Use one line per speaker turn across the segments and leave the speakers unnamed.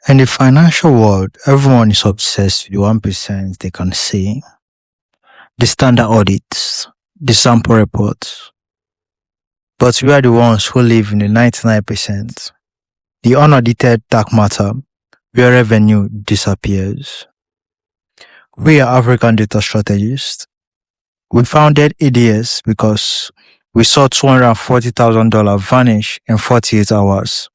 In the financial world, everyone is obsessed with the 1% they can see. The standard audits, the sample reports. But we are the ones who live in the 99%. The unaudited dark matter, where revenue disappears. We are African data strategists. We founded ADS because we saw $240,000 vanish in 48 hours,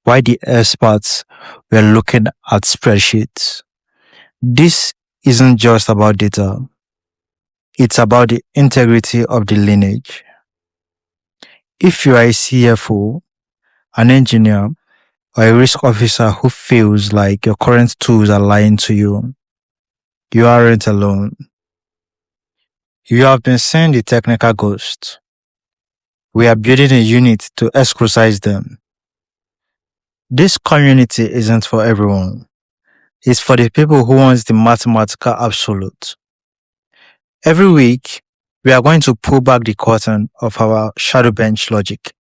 while the experts were looking at spreadsheets. This isn't just about data. It's about the integrity of the lineage. If you are a CFO, an engineer, or a risk officer who feels like your current tools are lying to you, you aren't alone. You have been seeing the technical ghosts. We are building a unit to exorcise them. This community isn't for everyone. It's for the people who want the mathematical absolute. Every week, we are going to pull back the curtain of our shadow bench logic.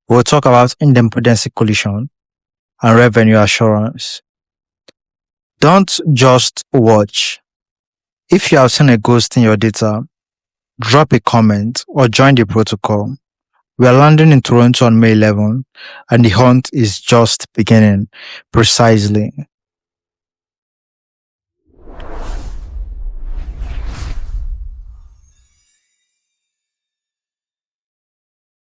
We'll talk about independency collision and revenue assurance. Don't just watch. If you have seen a ghost in your data, drop a comment or join the protocol. We are landing in Toronto on May 11, and the hunt is just beginning. Precisely.